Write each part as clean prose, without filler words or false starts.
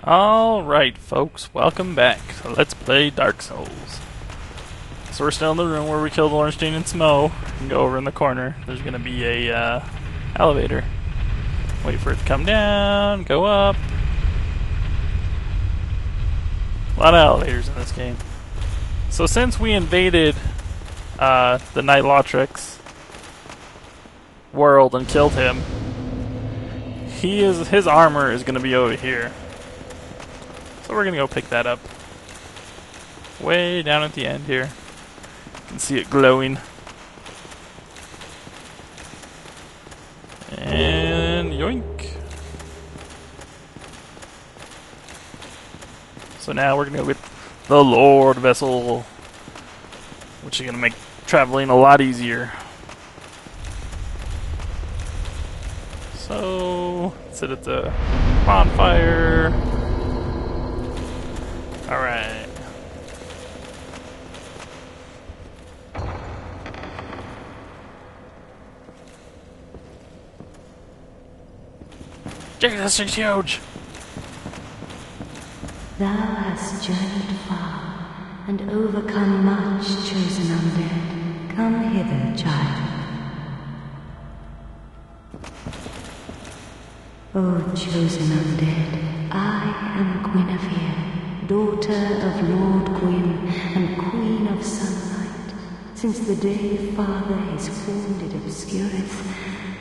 Alright folks, welcome back to Let's Play Dark Souls. So we're still in the room where we killed Ornstein and Smo. You can go over in the corner. There's gonna be a elevator. Wait for it to come down, go up. A lot of elevators in this game. So since we invaded the Knight Lautric's world and killed him, his armor is gonna be over here. So we're gonna go pick that up. Way down at the end here. You can see it glowing. And yoink. So now we're gonna go get the Lord Vessel, which is gonna make traveling a lot easier. So sit at the bonfire. Alright. Jeez, this thing's huge! Thou hast journeyed far, and overcome much, chosen undead. Come hither, child. O chosen undead, I am Guinevere, daughter of Lord Gwyn and Queen of Sunlight. Since the day Father his form did obscureth,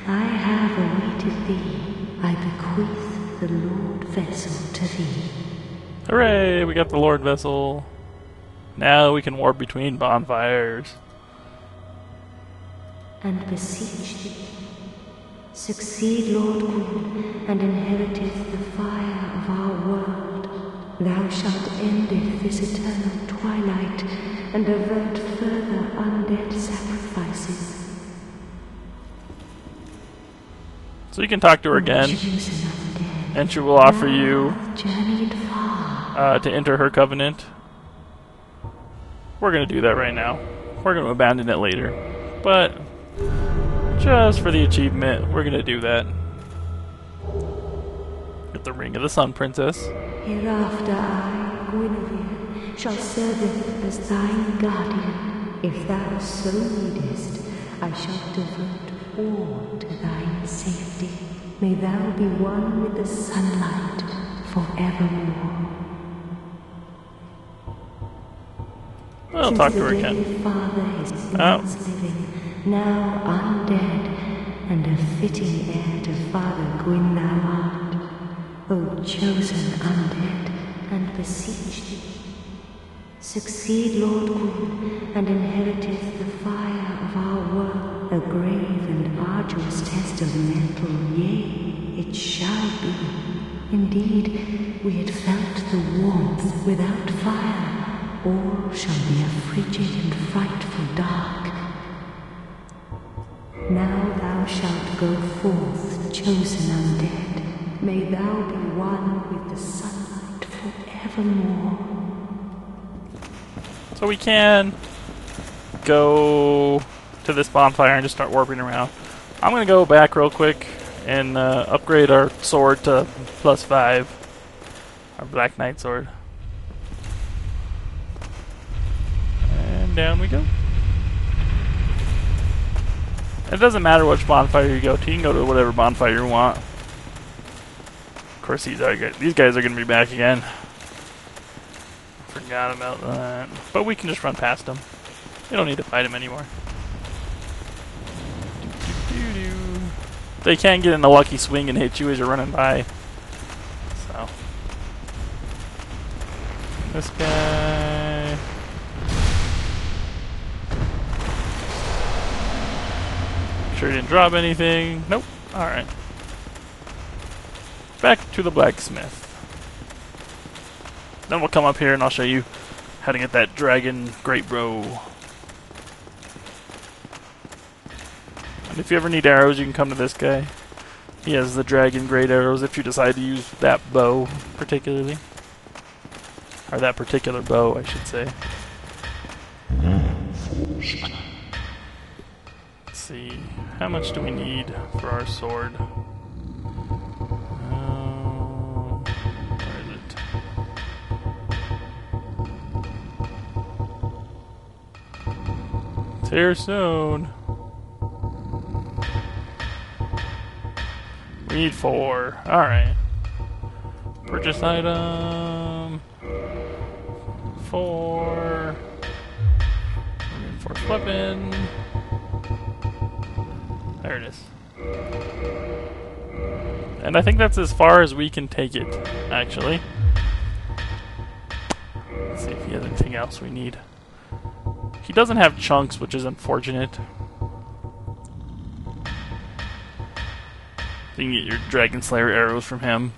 I have awaited thee. I bequeath the Lord Vessel to thee. Hooray! We got the Lord Vessel. Now we can warp between bonfires. And beseech thee, succeed Lord Gwyn, and inheriteth the fire of our world. Thou shalt endeth this eternal twilight, and avert further undead sacrifices. So you can talk to her again, and she will offer you to enter her covenant. We're going to do that right now. We're going to abandon it later. But just for the achievement, we're going to do that. Get the Ring of the Sun Princess. Hereafter I, Guinevere, shall serve as thine guardian. If thou so needest, I shall devote all to thine safety. May thou be one with the sunlight forevermore. I'll talk to her again. Father is once living, now undead, and a fitting heir to Father Gwyn thou art. O chosen undead, and beseech thee, succeed Lord Gwyn, and inheriteth the fire of our world. A grave and arduous test of mental, yea, it shall be. Indeed, we had felt the warmth without fire. All shall be a frigid and frightful dark. Now thou shalt go forth, chosen undead. May thou be one with the sunlight forevermore. So we can go to this bonfire and just start warping around. I'm going to go back real quick and upgrade our sword to +5. Our Black Knight sword. And down we go. It doesn't matter which bonfire you go to. You can go to whatever bonfire you want. Of course, these guys are going to be back again. Forgot about that. But we can just run past them. We don't need to fight them anymore. They can get in a lucky swing and hit you as you're running by. So. This guy. Sure he didn't drop anything. Nope. Alright. Back to the blacksmith. Then we'll come up here and I'll show you how to get that dragon great bow. And if you ever need arrows, you can come to this guy. He has the dragon great arrows if you decide to use that bow particularly. Or that particular bow, I should say. Let's see. How much do we need for our sword? Where is it? here soon. We need 4. Alright. Purchase item. 4. Reinforced weapon. There it is. And I think that's as far as we can take it, actually. Let's see if he has anything else we need. He doesn't have chunks, which is unfortunate. So you can get your Dragon Slayer arrows from him.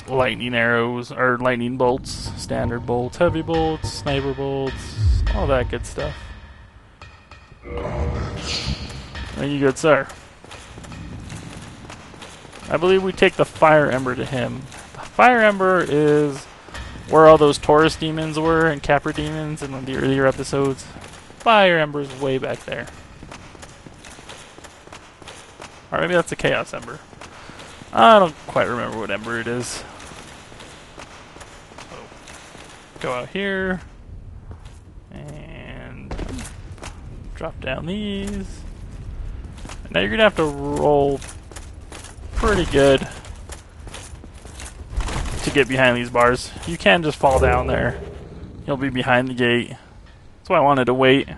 Lightning arrows, or lightning bolts, standard bolts, heavy bolts, sniper bolts, all that good stuff. Thank you, good sir. I believe we take the Fire Ember to him. The Fire Ember is where all those Taurus demons were and Capra demons in one of the earlier episodes. Fire Ember's way back there. Or maybe that's a Chaos Ember. I don't quite remember what Ember it is. So, go out here. And drop down these. And now you're going to have to roll pretty good to get behind these bars. You can just fall down there. You'll be behind the gate. That's why I wanted to wait.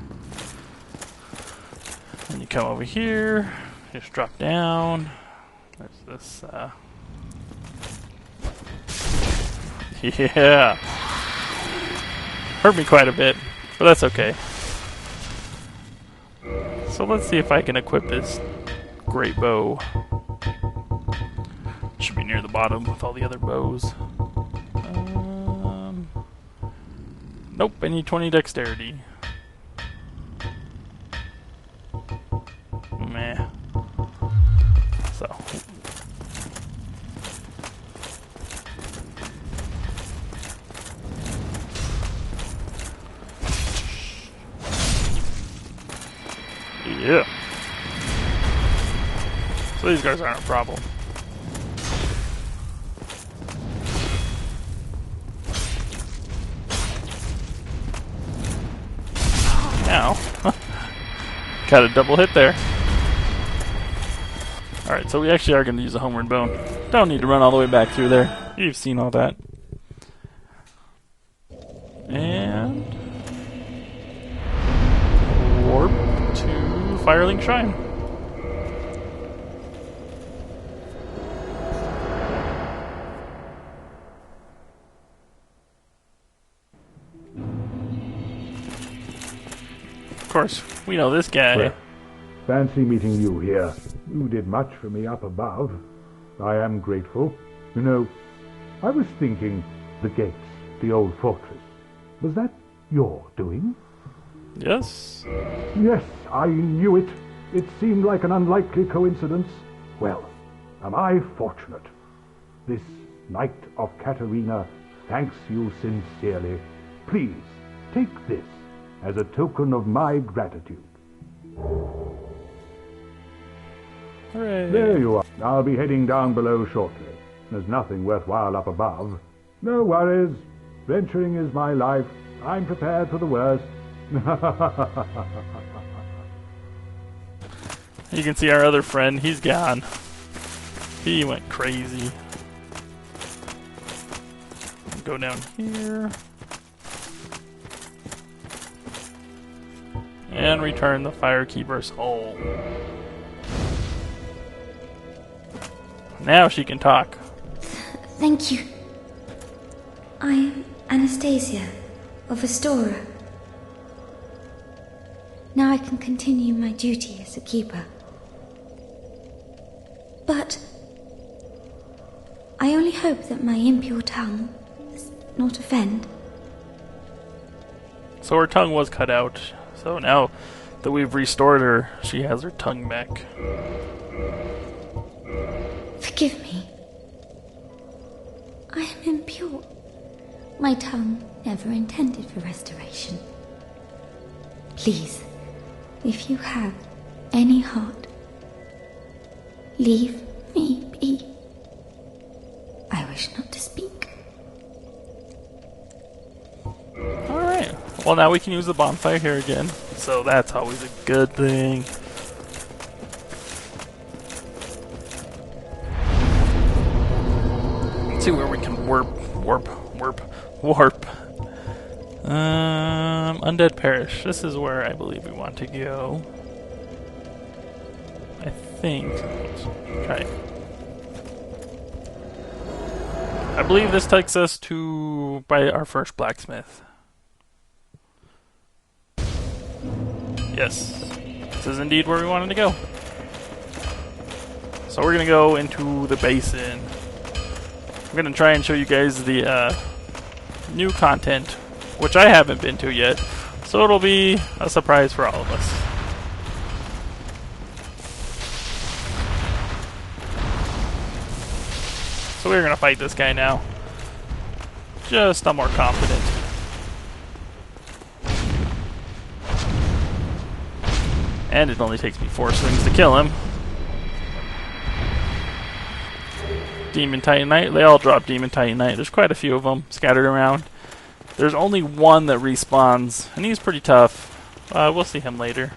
And you come over here, just drop down. There's this, yeah. Hurt me quite a bit, but that's okay. So let's see if I can equip this great bow. Should be near the bottom with all the other bows. Nope, I need 20 dexterity. Meh. So. Yeah. So these guys aren't a problem. Now, got a double hit there. Alright, so we actually are going to use a homeward bone. Don't need to run all the way back through there. You've seen all that. And warp to Firelink Shrine. Of course, we know this guy. Well, fancy meeting you here. You did much for me up above. I am grateful. You know, I was thinking the gates, the old fortress. Was that your doing? Yes. Yes, I knew it. It seemed like an unlikely coincidence. Well, am I fortunate. This Knight of Katarina thanks you sincerely. Please, take this as a token of my gratitude. Hooray. There you are. I'll be heading down below shortly. There's nothing worthwhile up above. No worries. Venturing is my life. I'm prepared for the worst. You can see our other friend, he's gone. He went crazy. Go down here. And return the Firekeeper's hole. Now she can talk. Thank you. I am Anastasia of Astora. Now I can continue my duty as a keeper. But I only hope that my impure tongue does not offend. So her tongue was cut out. So now that we've restored her, she has her tongue back. Forgive me. I am impure. My tongue never intended for restoration. Please, if you have any heart, leave me be. I wish not to speak. Alright, Well, now we can use the bonfire here again, so that's always a good thing. Let's see where we can warp. Undead Parish. This is where I believe we want to go. I think. Let's try. I believe this takes us to our first blacksmith. Yes, this is indeed where we wanted to go. So we're gonna go into the basin. I'm gonna try and show you guys the new content, which I haven't been to yet. So it'll be a surprise for all of us. So we're gonna fight this guy now. Just I'm more confident. And it only takes me 4 swings to kill him. Demon Titanite. They all drop Demon Titanite. There's quite a few of them scattered around. There's only one that respawns, and he's pretty tough. We'll see him later.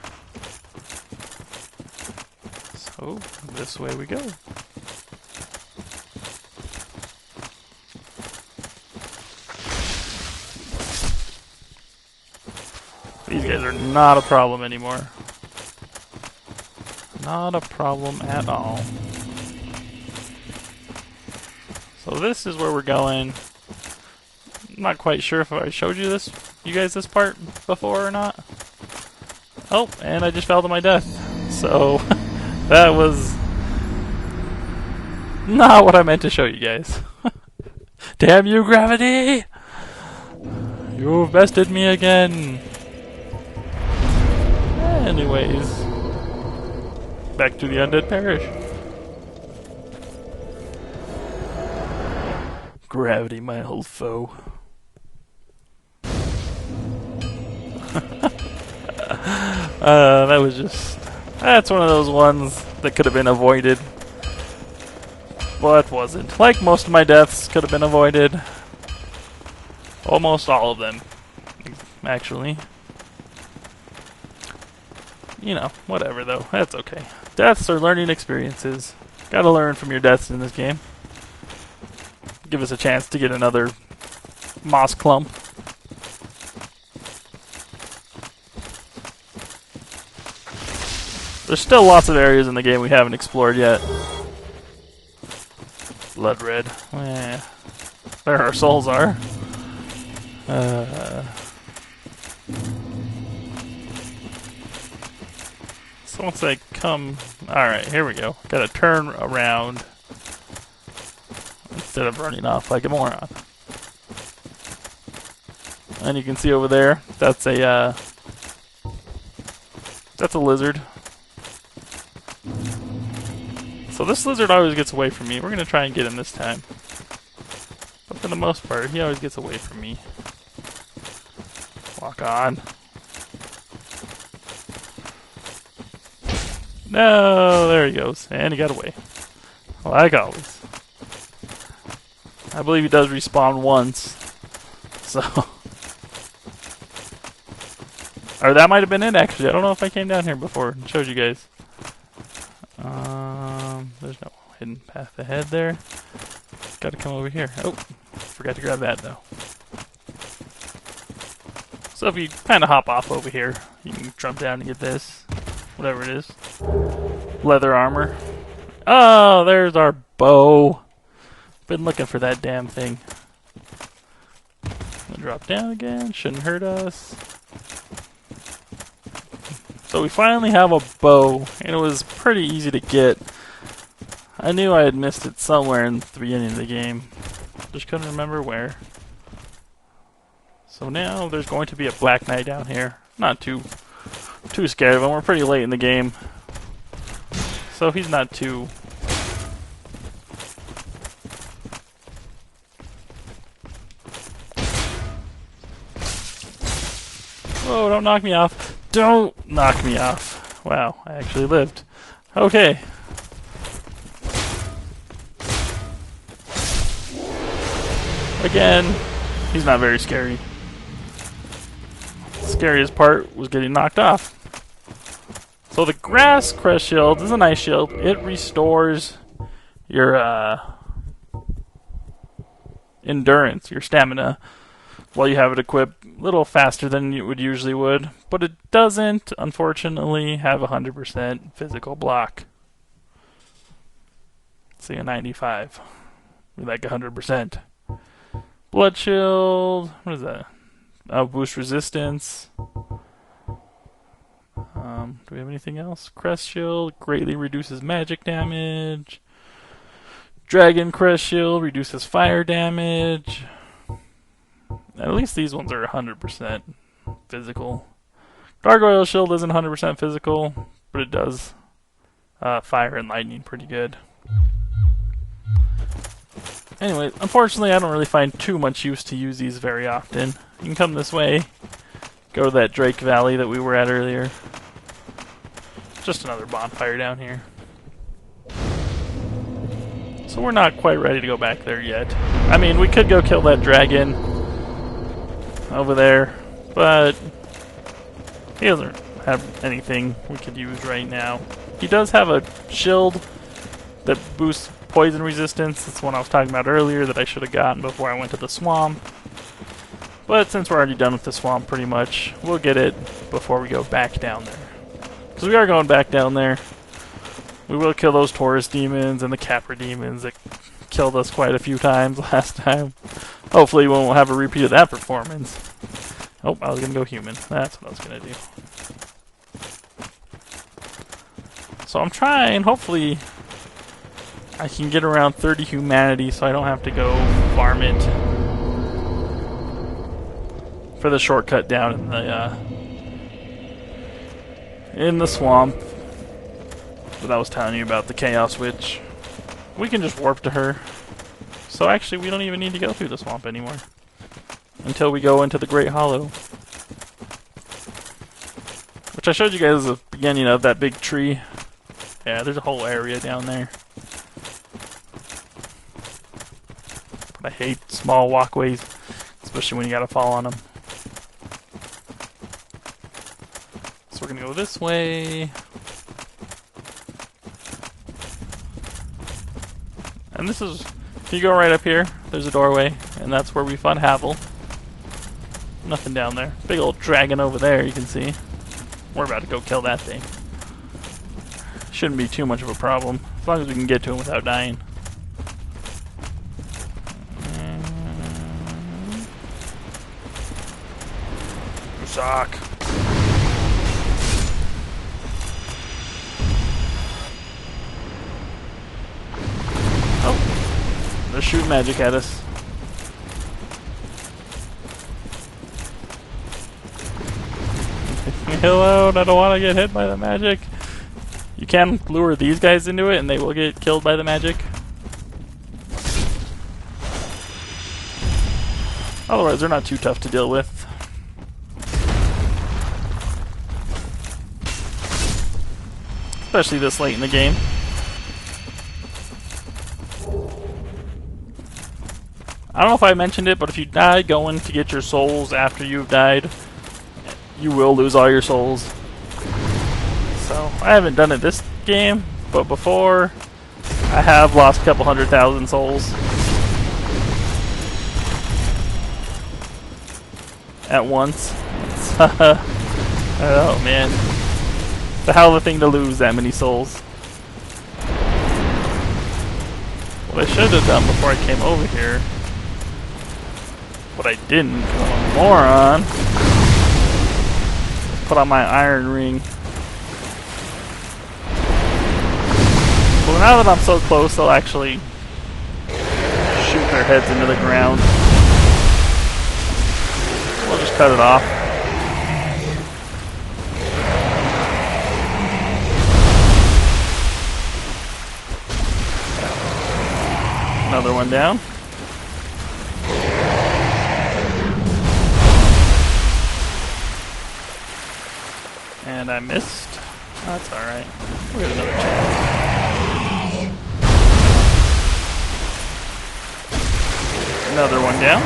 So, this way we go. These guys are not a problem anymore. Not a problem at all. So this is where we're going. I'm not quite sure if I showed you guys this part before or not. Oh, and I just fell to my death. So that was not what I meant to show you guys. Damn you, gravity! You've bested me again. Anyways, back to the Undead Parish. Gravity, my old foe. That was just... That's one of those ones that could have been avoided. But wasn't. Like most of my deaths could have been avoided. Almost all of them, actually. You know, whatever though. That's okay. Deaths are learning experiences. Gotta learn from your deaths in this game. Give us a chance to get another moss clump. There's still lots of areas in the game we haven't explored yet. Blood red. Eh. There our souls are. So once I come... Alright, here we go. Gotta turn around instead of running off like a moron. And you can see over there, that's a lizard. So this lizard always gets away from me. We're gonna try and get him this time. But for the most part, he always gets away from me. Walk on. No, there he goes. And he got away. Like always. I believe he does respawn once. So. Or that might have been it, actually. I don't know if I came down here before and showed you guys. There's no hidden path ahead there. Gotta come over here. Oh, forgot to grab that, though. So if you kind of hop off over here, you can jump down and get this. Whatever it is. Leather armor. Oh, there's our bow. Been looking for that damn thing. I'll drop down again. Shouldn't hurt us. So we finally have a bow, and it was pretty easy to get. I knew I had missed it somewhere in the beginning of the game. Just couldn't remember where. So now there's going to be a Black Knight down here. Not too scared of him. We're pretty late in the game. So he's not too... Whoa, don't knock me off. Don't knock me off. Wow, I actually lived. Okay. Again, he's not very scary. scariest part was getting knocked off. So the grass crest shield is a nice shield. It restores your endurance, your stamina, while you have it equipped a little faster than you would usually would. But it doesn't, unfortunately, have 100% physical block. See, a 95. We like 100%. Blood shield. What is that? Boost resistance. Do we have anything else? Crest shield greatly reduces magic damage. Dragon crest shield reduces fire damage. At least these ones are 100% physical. Gargoyle shield isn't 100% physical, but it does fire and lightning pretty good. Anyway, unfortunately I don't really find too much use to use these very often. You can come this way, go to that Drake Valley that we were at earlier. Just another bonfire down here. So we're not quite ready to go back there yet. I mean, we could go kill that dragon over there, but he doesn't have anything we could use right now. He does have a shield that boosts poison resistance. That's one I was talking about earlier that I should have gotten before I went to the swamp. But since we're already done with the swamp pretty much, we'll get it before we go back down there. Because we are going back down there. We will kill those Taurus demons and the Capra demons that killed us quite a few times last time. Hopefully we won't have a repeat of that performance. Oh, I was going to go human. That's what I was going to do. So I'm trying, hopefully I can get around 30 humanity so I don't have to go farm it for the shortcut down in the swamp that I was telling you about, the Chaos Witch. We can just warp to her. So actually we don't even need to go through the swamp anymore until we go into the Great Hollow, which I showed you guys at the beginning of that big tree. Yeah, there's a whole area down there. But I hate small walkways, especially when you gotta fall on them. So we're gonna go this way. And this is, if you go right up here, there's a doorway, and that's where we fought Havel. Nothing down there. Big old dragon over there, you can see. We're about to go kill that thing. Shouldn't be too much of a problem, as long as we can get to him without dying. You suck. Oh, they're shooting magic at us. Leave me alone, I don't want to get hit by the magic. You can lure these guys into it and they will get killed by the magic. Otherwise, they're not too tough to deal with. Especially this late in the game. I don't know if I mentioned it, but if you die going to get your souls after you've died, you will lose all your souls. So, I haven't done it this game, but before, I have lost a couple 100,000 souls. At once. Oh man. It's a hell of a thing to lose that many souls. What I should have done before I came over here, what I didn't, because I'm a moron, was put on my iron ring. Well, now that I'm so close, I'll actually shoot their heads into the ground. We'll just cut it off. Another one down. And I missed. That's alright. We'll get another chance. Another one down.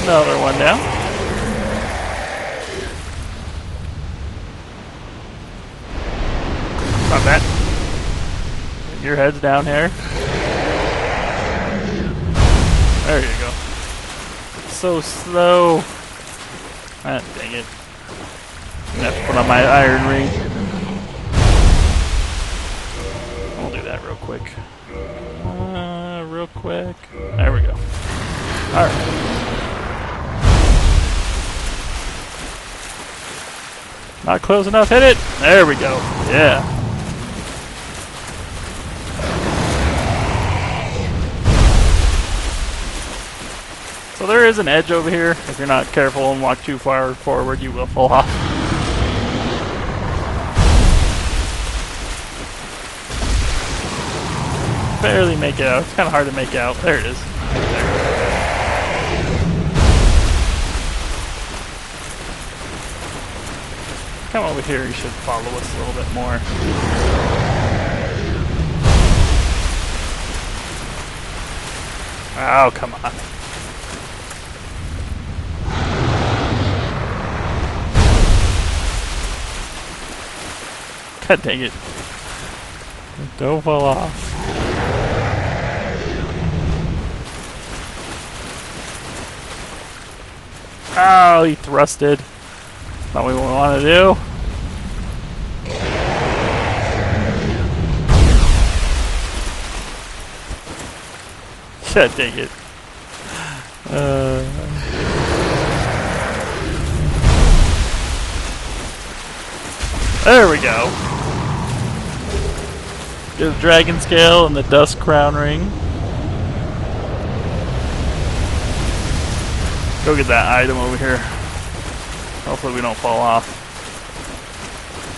Another one down. Not bad. Your head's down here. There you go. So slow. Ah, dang it. I'm gonna have to put on my iron ring. I'll do that real quick. Real quick. There we go. Alright. Not close enough. Hit it. There we go. Yeah. So there is an edge over here. If you're not careful and walk too far forward, you will fall off. Barely make it out. It's kind of hard to make out. There it is. There. Come over here. You should follow us a little bit more. Oh, come on. God dang it. Don't fall off. Oh, he thrusted. Not what we want to do. God dang it. There we go. Get the dragon scale and the Dusk crown ring. Go get that item over here. Hopefully we don't fall off.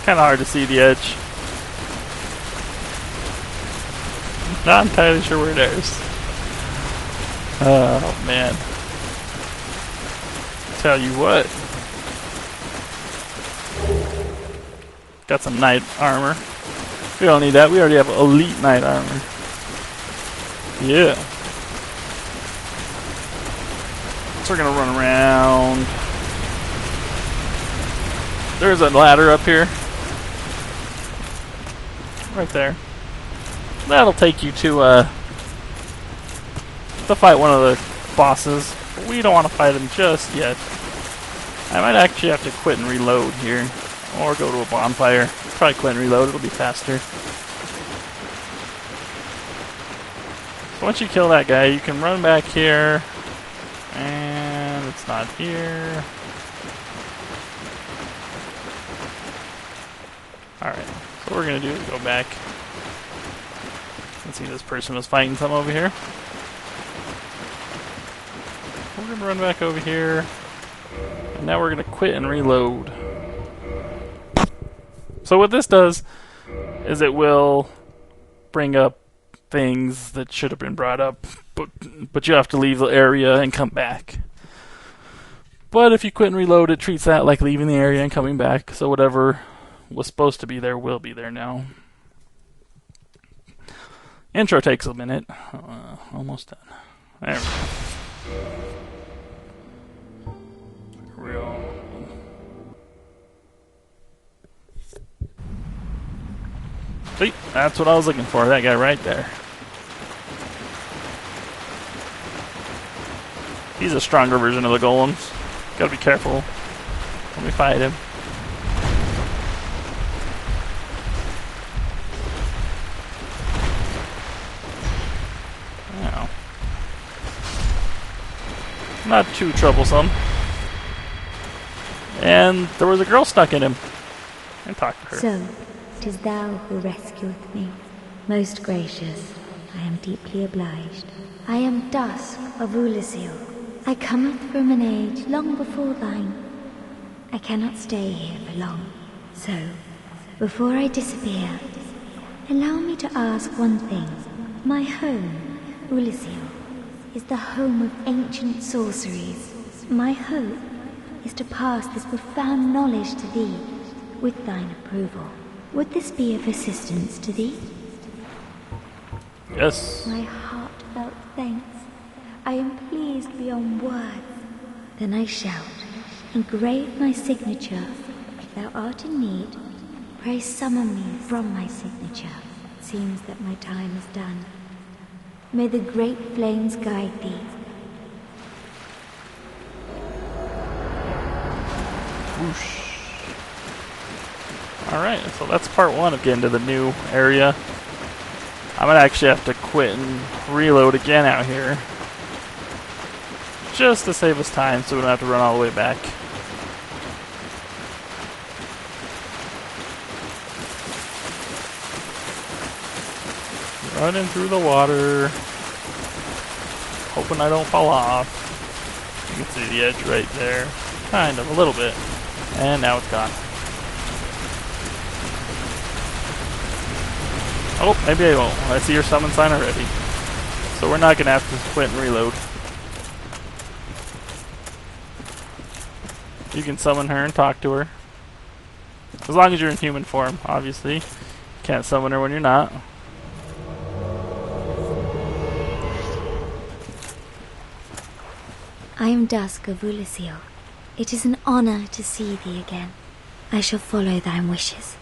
Kind of hard to see the edge. Not entirely sure where it is. Oh man. Tell you what. Got some knight armor. We don't need that. We already have elite knight armor. Yeah. So we're gonna run around. There's a ladder up here. Right there. That'll take you to fight one of the bosses. But we don't want to fight him just yet. I might actually have to quit and reload here. Or go to a bonfire. Probably quit and reload, it'll be faster. So once you kill that guy, you can run back here. And it's not here. Alright, so what we're going to do is go back. Let's see, this person was fighting some over here. We're going to run back over here. And now we're going to quit and reload. So what this does is it will bring up things that should have been brought up, but you have to leave the area and come back. But if you quit and reload, it treats that like leaving the area and coming back, so whatever was supposed to be there will be there now. Intro takes a minute. Almost done. There we go. Real. See, that's what I was looking for. That guy right there. He's a stronger version of the golems. Gotta be careful when we fight him. Wow. Not too troublesome. And there was a girl stuck in him. And talk to her. So, 'tis thou who rescueth me. Most gracious, I am deeply obliged. I am Dusk of Ulasil. I cometh from an age long before thine. I cannot stay here for long. So, before I disappear, allow me to ask one thing. My home, Ulasil, is the home of ancient sorceries. My hope is to pass this profound knowledge to thee, with thine approval. Would this be of assistance to thee? Yes. My heartfelt thanks. I am pleased beyond words. Then I shout, engrave my signature. If thou art in need, pray summon me from my signature. It seems that my time is done. May the great flames guide thee. Whoosh. Alright, so that's part one of getting to the new area. I'm gonna actually have to quit and reload again out here, just to save us time so we don't have to run all the way back. Running through the water, hoping I don't fall off. You can see the edge right there. Kind of, a little bit. And now it's gone. Oh, maybe I won't. I see your summon sign already. So we're not going to have to quit and reload. You can summon her and talk to her. As long as you're in human form, obviously. You can't summon her when you're not. I am Dusk of Ulysio. It is an honor to see thee again. I shall follow thy wishes.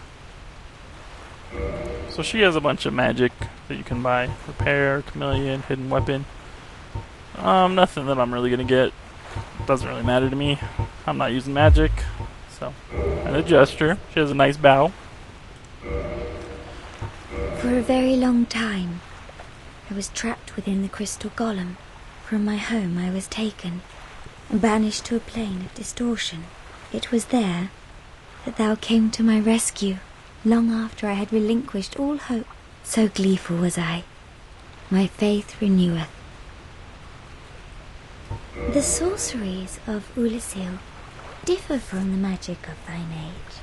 So she has a bunch of magic that you can buy. Repair, chameleon, hidden weapon. Nothing that I'm really gonna get. Doesn't really matter to me. I'm not using magic. So, and a gesture. She has a nice bow. For a very long time, I was trapped within the crystal golem. From my home I was taken and banished to a plane of distortion. It was there that thou came to my rescue, long after I had relinquished all hope. So gleeful was I. My faith reneweth. The sorceries of Ulyssil differ from the magic of thine age.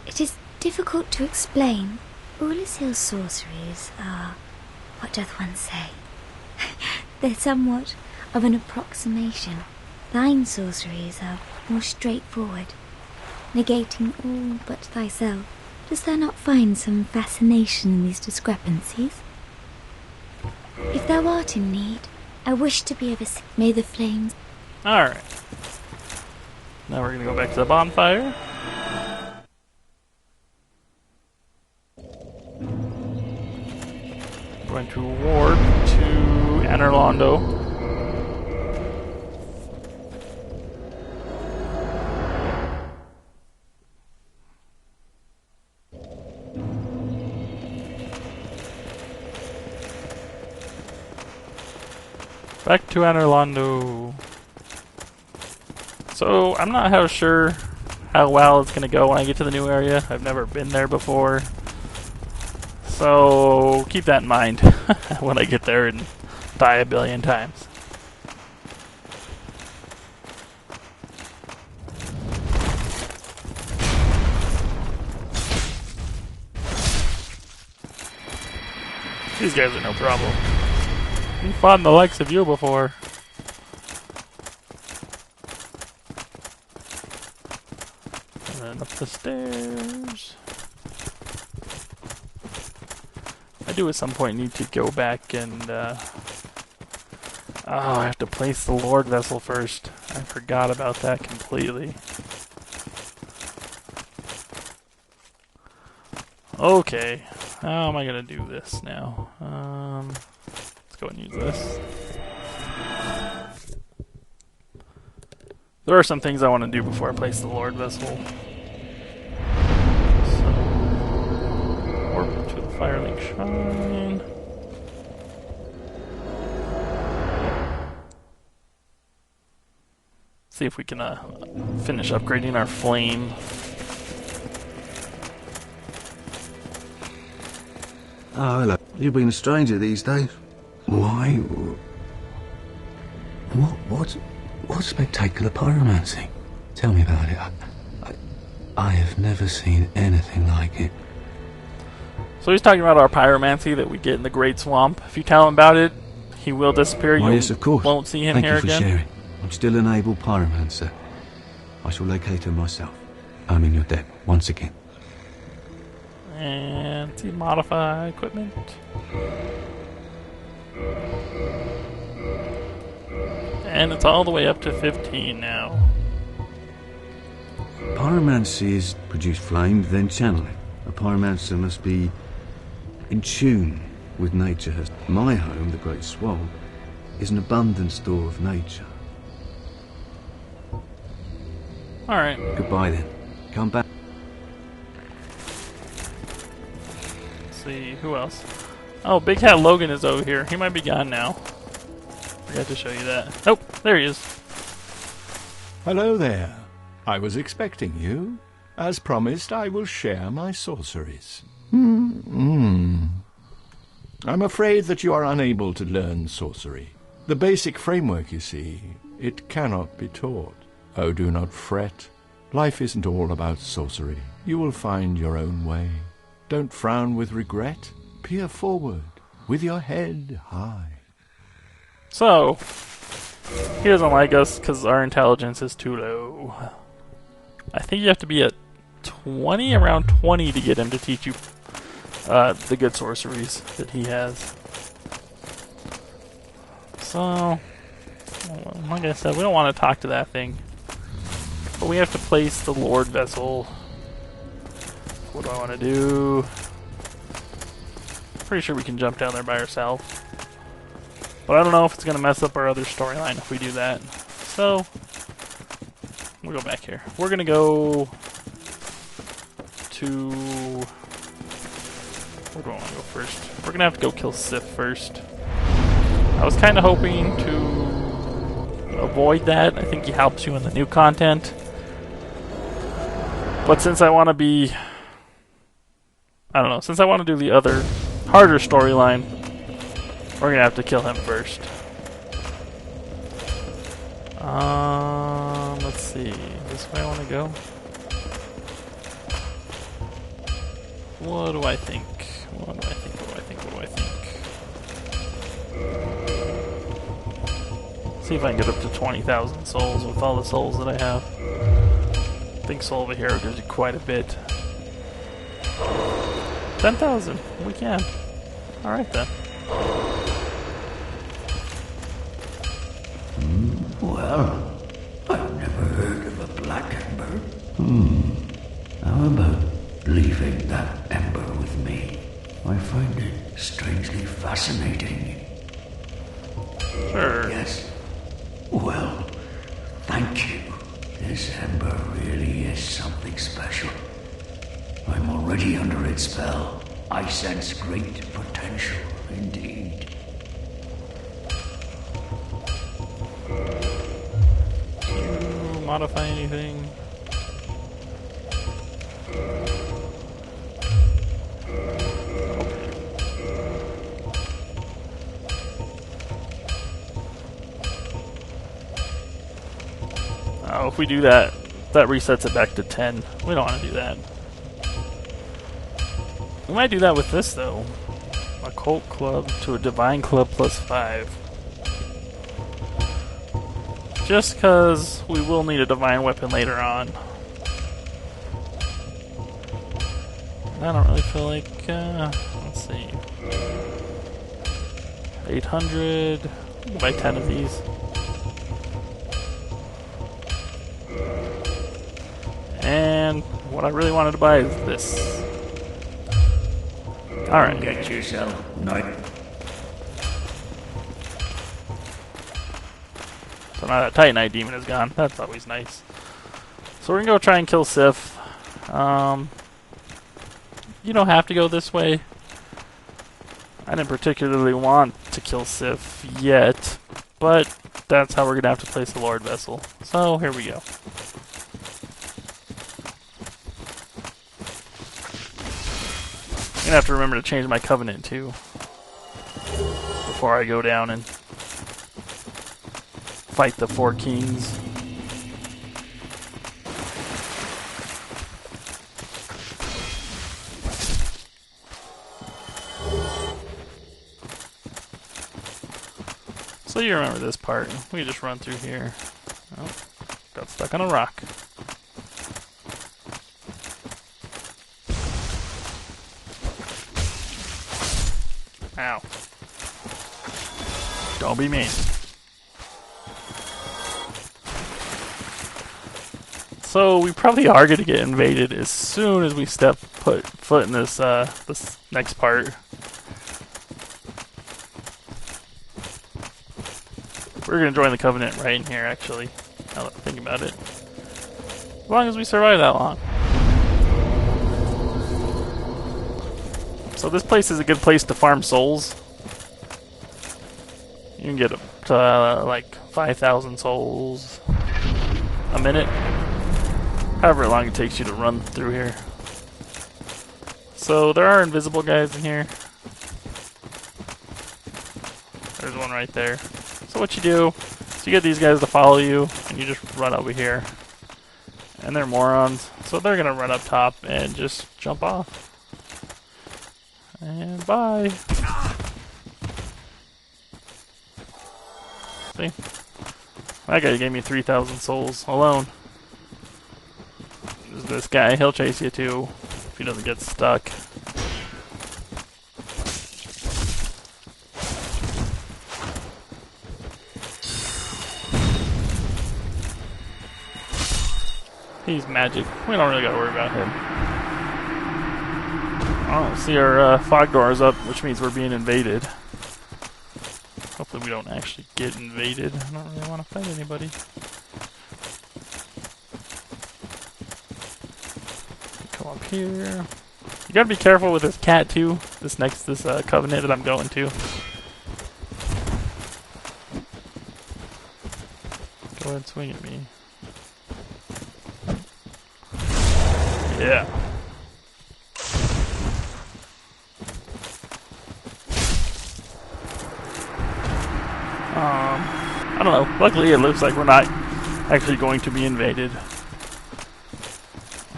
It is difficult to explain. Ulyssill's sorceries are, what doth one say? They're somewhat of an approximation. Thine sorceries are more straightforward, negating all but thyself. Dost thou not find some fascination in these discrepancies? If thou art in need, I wish to be of a... May the flames... Alright. Now we're gonna go back to the bonfire. Going to warp to Anorlando. Back to Anorlando. So, I'm not sure how well it's going to go when I get to the new area. I've never been there before. So, keep that in mind when I get there and die a billion times. These guys are no problem. We've fought the likes of you before. And then up the stairs. I do at some point need to go back and, oh, I have to place the Lord Vessel first. I forgot about that completely. Okay, how am I gonna do this now? Let's go and use this. There are some things I want to do before I place the Lord Vessel. So, warp to the Firelink Shrine. See if we can finish upgrading our flame. Oh, hello. You've been a stranger these days. Why? What spectacular pyromancy? Tell me about it. I have never seen anything like it. So he's talking about our pyromancy that we get in the Great Swamp. If you tell him about it, he will disappear. Why, yes, of course. Won't see him Thank here you for again. sharing. I'm still an able pyromancer. I shall locate her myself. I'm in your debt once again. And see, modify equipment. And it's all the way up to 15 now. Pyromancy is produce flame, then channel it. A pyromancer must be in tune with nature. My home, the Great Swamp, is an abundant store of nature. Alright. Goodbye then. Come back. Let's see, who else? Oh, Big Hat Logan is over here. He might be gone now. Forgot to show you that. Oh, there he is. Hello there. I was expecting you. As promised, I will share my sorceries. I'm afraid that you are unable to learn sorcery. The basic framework, you see, it cannot be taught. Oh, do not fret. Life isn't all about sorcery. You will find your own way. Don't frown with regret. Peer forward with your head high. So, he doesn't like us because our intelligence is too low. I think you have to be at 20, around 20 to get him to teach you the good sorceries that he has. So, like I said, we don't want to talk to that thing. But we have to place the Lord Vessel. What do I want to do? Pretty sure we can jump down there by ourselves. But I don't know if it's going to mess up our other storyline if we do that. So, we'll go back here. We're going to go to... Where do I want to go first? We're going to have to go kill Sif first. I was kind of hoping to avoid that. I think he helps you in the new content. But since I want to be... I don't know. Since I want to do the other harder storyline, we're going to have to kill him first. Let's see. This way I want to go. What do I think? What do I think? What do I think? What do I think? See if I can get up to 20,000 souls with all the souls that I have. I think Soul of a Hero gives you quite a bit. 10,000. We can. Alright then. Well, I've never heard of a black ember. How about leaving that ember with me? I find it strangely fascinating. Sure. Yes? Well, thank you. This ember really is something special. I'm already under its spell. I sense great potential indeed. Can you modify anything? Oh, if we do that, that resets it back to 10. We don't want to do that. We might do that with this, though. A Cult Club to a Divine Club plus 5. Just because we will need a Divine Weapon later on. I don't really feel like... let's see. 800... We can buy 10 of these. And what I really wanted to buy is this. Alright. Get yourself night. So now that Titanite Demon is gone. That's always nice. So we're gonna go try and kill Sif. You don't have to go this way. I didn't particularly want to kill Sif yet, but that's how we're gonna have to place the Lord Vessel. So here we go. I'm gonna have to remember to change my covenant too before I go down and fight the 4 kings. So you remember this part. We just run through here. Oh, got stuck on a rock. Ow. Don't be mean. So we probably are going to get invaded as soon as we put foot in this this next part. We're going to join the Covenant right in here, actually. Now that I think about it. As long as we survive that long. So this place is a good place to farm souls. You can get up to like 5,000 souls a minute. However long it takes you to run through here. So there are invisible guys in here. There's one right there. So what you do is you get these guys to follow you, and you just run over here. And they're morons, so they're gonna run up top and just jump off. And bye. See? That guy gave me 3,000 souls alone. There's this guy, he'll chase you too if he doesn't get stuck. He's magic. We don't really gotta worry about him. Oh, see our fog door is up, which means we're being invaded. Hopefully we don't actually get invaded. I don't really want to fight anybody. Come up here. You gotta be careful with this cat too. This covenant that I'm going to. Go ahead and swing at me. Yeah. I don't know. Luckily, it looks like we're not actually going to be invaded.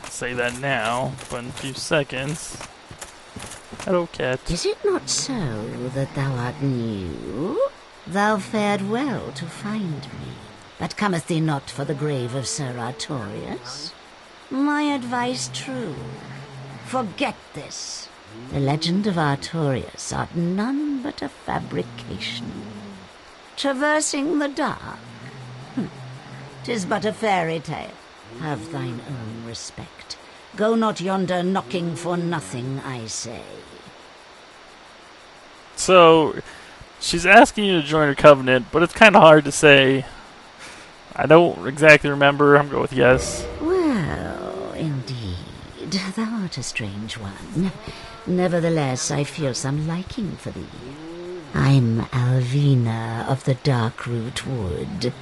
I'll say that now, but in a few seconds. Hello, cat. Is it not so that thou art new? Thou fared well to find me, but cometh thee not for the grave of Sir Artorius? My advice true. Forget this. The legend of Artorius art none but a fabrication. Traversing the dark. 'Tis but a fairy tale. Have thine own respect. Go not yonder knocking for nothing, I say. So, she's asking you to join her covenant, but it's kind of hard to say. I don't exactly remember. I'm going with yes. Well, indeed, thou art a strange one. Nevertheless, I feel some liking for thee. I'm Alvina of the Darkroot Wood.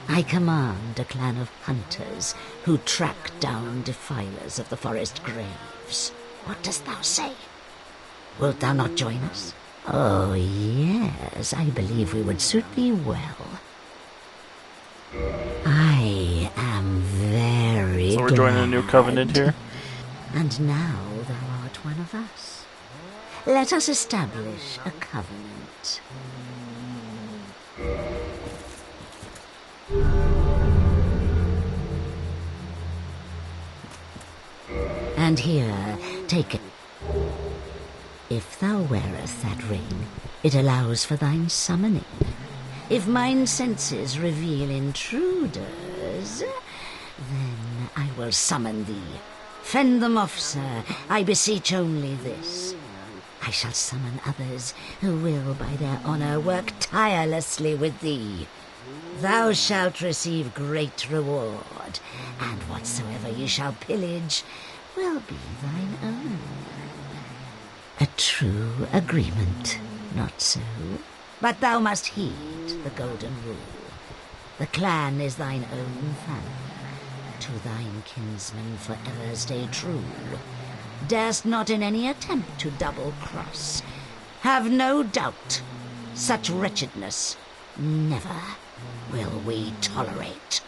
I command a clan of hunters who track down defilers of the forest graves. What dost thou say? Wilt thou not join us? Oh, yes, I believe we would suit thee well. I am very So we're joining a new covenant here? And now thou art one of us. Let us establish a covenant. And here, take it. If thou wearest that ring, it allows for thine summoning. If mine senses reveal intruders, then I will summon thee. Fend them off, sir. I beseech only this. I shall summon others who will, by their honor, work tirelessly with thee. Thou shalt receive great reward, and whatsoever ye shall pillage will be thine own. A true agreement, not so? But thou must heed the golden rule. The clan is thine own family. To thine kinsman forever stay true. Darest not in any attempt to double-cross. Have no doubt, such wretchedness never will we tolerate.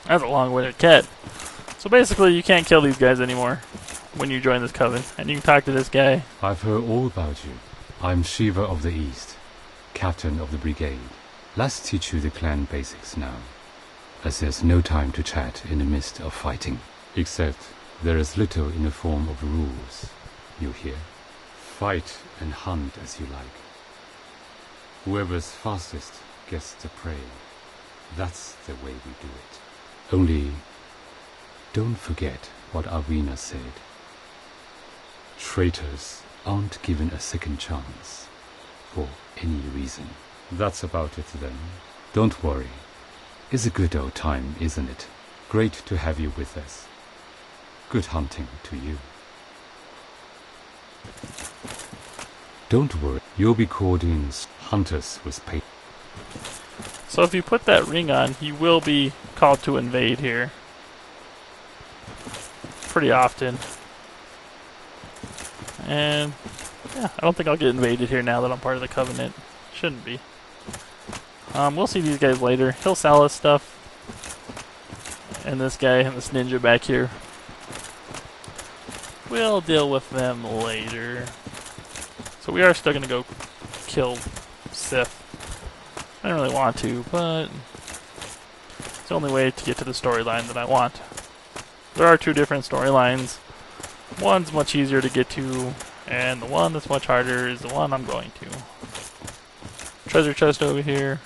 That's a long-winded cat. So basically, you can't kill these guys anymore when you join this coven, and you can talk to this guy. I've heard all about you. I'm Shiva of the East, captain of the brigade. Let's teach you the clan basics now, as there's no time to chat in the midst of fighting. Except there is little in the form of rules, you hear? Fight and hunt as you like. Whoever's fastest gets the prey. That's the way we do it. Only Don't forget what Arvina said. Traitors aren't given a second chance for any reason. That's about it then. Don't worry. It's a good old time, isn't it? Great to have you with us. Good hunting to you. Don't worry, you'll be called in hunters with pay. So if you put that ring on, you will be called to invade here. Pretty often. And yeah, I don't think I'll get invaded here now that I'm part of the Covenant. Shouldn't be. We'll see these guys later. He'll sell us stuff. And this guy and this ninja back here. We'll deal with them later. So we are still going to go kill Sith. I don't really want to, but it's the only way to get to the storyline that I want. There are two different storylines. One's much easier to get to, and the one that's much harder is the one I'm going to. Treasure chest over here.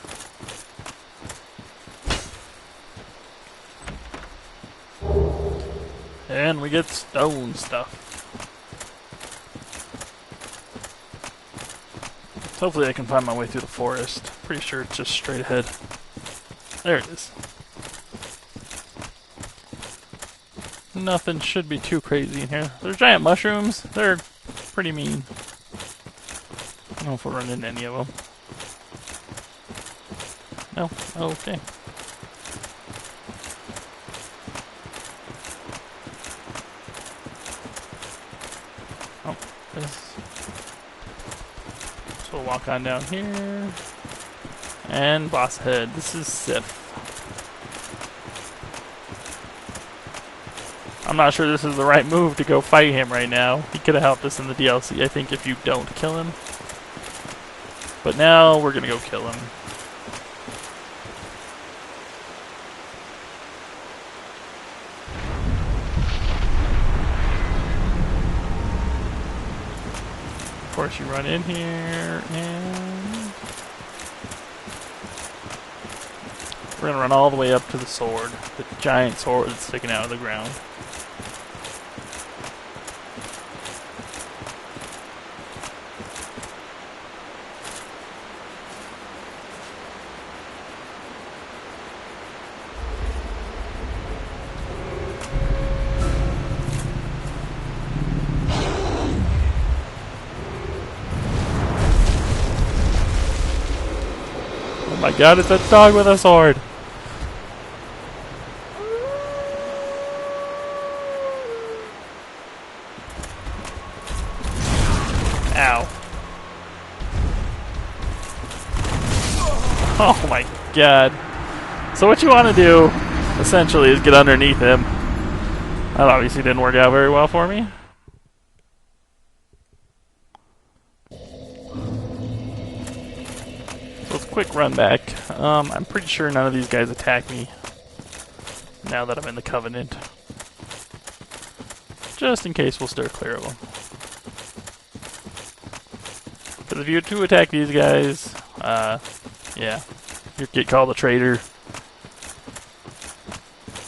And we get stone stuff. So hopefully I can find my way through the forest. Pretty sure it's just straight ahead. There it is. Nothing should be too crazy in here. There's giant mushrooms. They're pretty mean. I don't know if we'll run into any of them. No? Okay. Oh, this. So we'll walk on down here. And boss head. This is Sith. I'm not sure this is the right move to go fight him right now. He could have helped us in the DLC, I think, if you don't kill him. But now we're gonna go kill him. Of course, you run in here, and we're gonna run all the way up to the sword, the giant sword that's sticking out of the ground. Oh my god, it's a dog with a sword! Ow. Oh my god. So what you want to do, essentially, is get underneath him. That obviously didn't work out very well for me. So it's a quick run back. I'm pretty sure none of these guys attack me now that I'm in the Covenant. Just in case, we'll steer clear of them. Because if you were to attack these guys, yeah, you get called a traitor.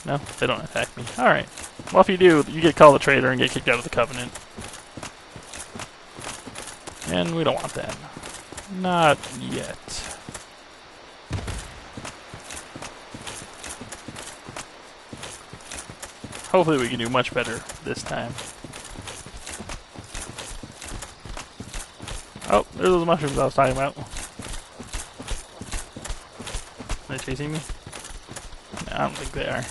No, they don't attack me. Alright. Well, if you do, you get called a traitor and get kicked out of the Covenant. And we don't want that. Not yet. Hopefully we can do much better this time. Oh, there's those mushrooms I was talking about. Are they chasing me? No, I don't think they are.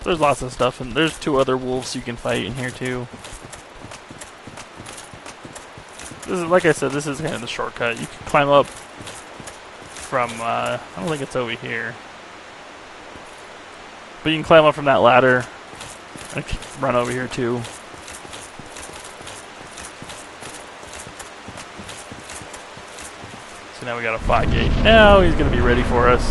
There's lots of stuff, and there's two other wolves you can fight in here too. This is, like I said, this is kind of the shortcut. You can climb up from, I don't think it's over here. But you can climb up from that ladder and run over here too. So now we got a 5 gate. Now he's going to be ready for us.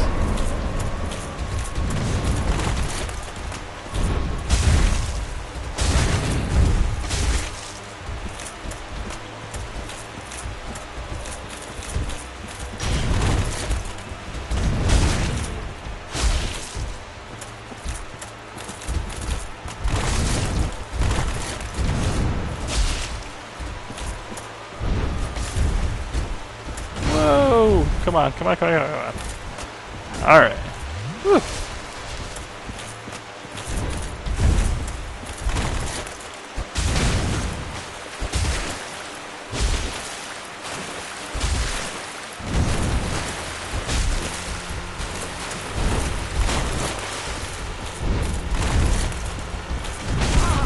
come on, come on, come on, come on. Alright. Whew.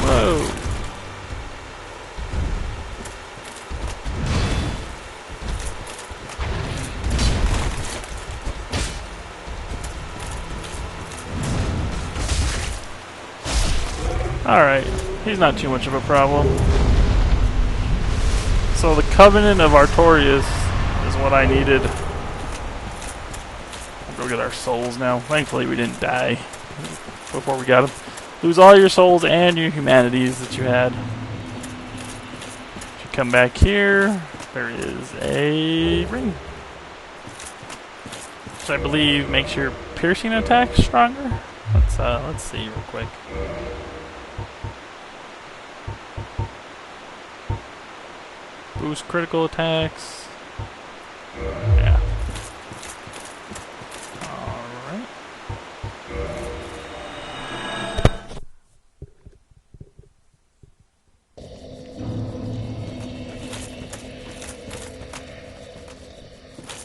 Whoa. Alright, he's not too much of a problem. So the Covenant of Artorias is what I needed. We'll go get our souls now. Thankfully we didn't die before we got them. Lose all your souls and your humanities that you had. If you come back here, there is a ring. Which I believe makes your piercing attack stronger. Let's see real quick. Boost critical attacks. Yeah. Alright.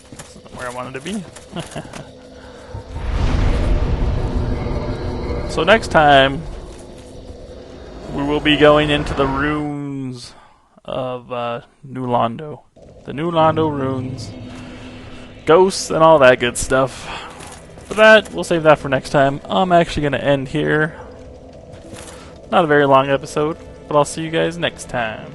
This isn't where I wanted to be. So next time, we will be going into the runes of New Londo. The New Londo runes. Ghosts and all that good stuff. For that, we'll save that for next time. I'm actually going to end here. Not a very long episode, but I'll see you guys next time.